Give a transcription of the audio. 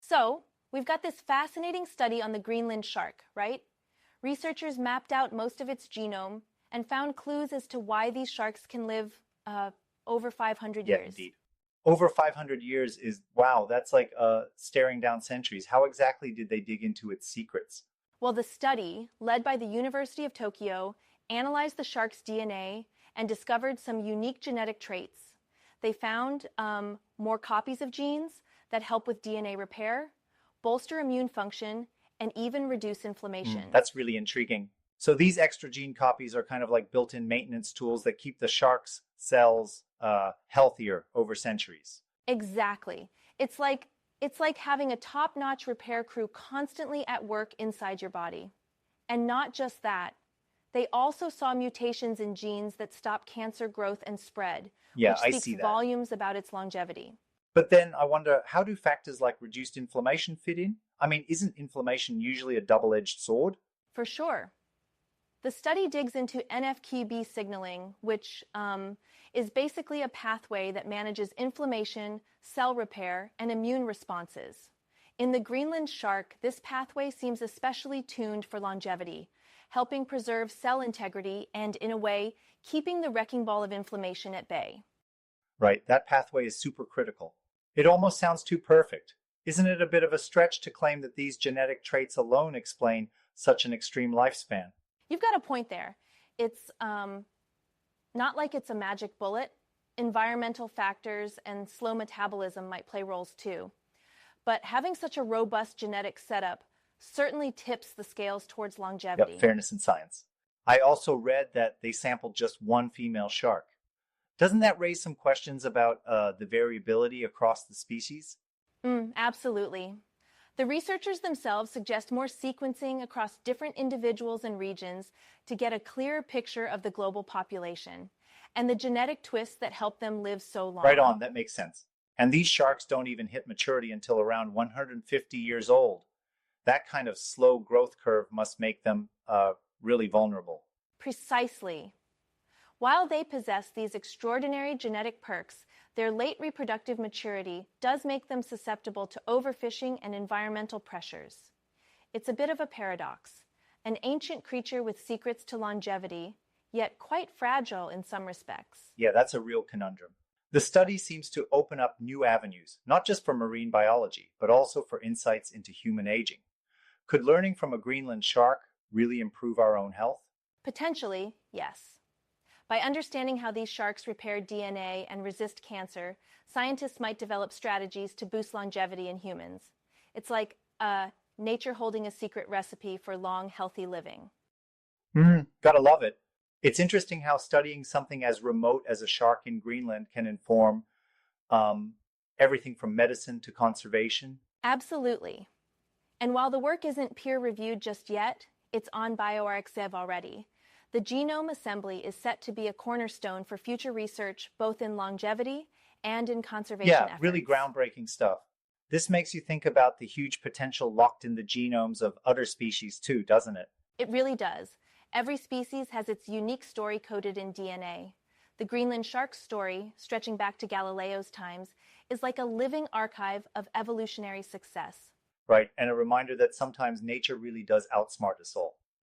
So, we've got this fascinating study on the Greenland shark, right? Researchers mapped out most of its genome and found clues as to why these sharks can live over 500 Yeah, years. indeed. Over 500 years is, wow, that's like staring down centuries. How exactly did they dig into its secrets? Well, the study, led by the University of Tokyo, analyzed the shark's DNA and discovered some unique genetic traits. They found more copies of genes that help with DNA repair, bolster immune function, and even reduce inflammation. That's really intriguing. So these extra gene copies are kind of like built-in maintenance tools that keep the shark's cells healthier over centuries. Exactly. It's like having a top-notch repair crew constantly at work inside your body. And not just that, they also saw mutations in genes that stop cancer growth and spread, Yeah, which I speaks see that. volumes about its longevity. But then I wonder, how do factors like reduced inflammation fit in? I mean, isn't inflammation usually a double-edged sword? For sure. The study digs into NFQB signaling, which is basically a pathway that manages inflammation, cell repair, and immune responses. In the Greenland shark, this pathway seems especially tuned for longevity, helping preserve cell integrity and, in a way, keeping the wrecking ball of inflammation at bay. Right, that pathway is super critical. It almost sounds too perfect. Isn't it a bit of a stretch to claim that these genetic traits alone explain such an extreme lifespan? You've got a point there. It's not like it's a magic bullet. Environmental factors and slow metabolism might play roles too. But having such a robust genetic setup certainly tips the scales towards longevity. Yep, fairness in science. I also read that they sampled just one female shark. Doesn't that raise some questions about the variability across the species? Absolutely. The researchers themselves suggest more sequencing across different individuals and regions to get a clearer picture of the global population and the genetic twists that help them live so long. Right on, that makes sense. And these sharks don't even hit maturity until around 150 years old. That kind of slow growth curve must make them really vulnerable. Precisely. While they possess these extraordinary genetic perks, their late reproductive maturity does make them susceptible to overfishing and environmental pressures. It's a bit of a paradox. An ancient creature with secrets to longevity, yet quite fragile in some respects. Yeah, that's a real conundrum. The study seems to open up new avenues, not just for marine biology, but also for insights into human aging. Could learning from a Greenland shark really improve our own health? Potentially, yes. By understanding how these sharks repair DNA and resist cancer, scientists might develop strategies to boost longevity in humans. It's like nature holding a secret recipe for long, healthy living. Gotta love it. It's interesting how studying something as remote as a shark in Greenland can inform everything from medicine to conservation. Absolutely. And while the work isn't peer-reviewed just yet, it's on bioRxiv already. The genome assembly is set to be a cornerstone for future research both in longevity and in conservation efforts. Really groundbreaking stuff. This makes you think about the huge potential locked in the genomes of other species too, doesn't it? It really does. Every species has its unique story coded in DNA. The Greenland shark's story, stretching back to Galileo's times, is like a living archive of evolutionary success. Right, and a reminder that sometimes nature really does outsmart us all.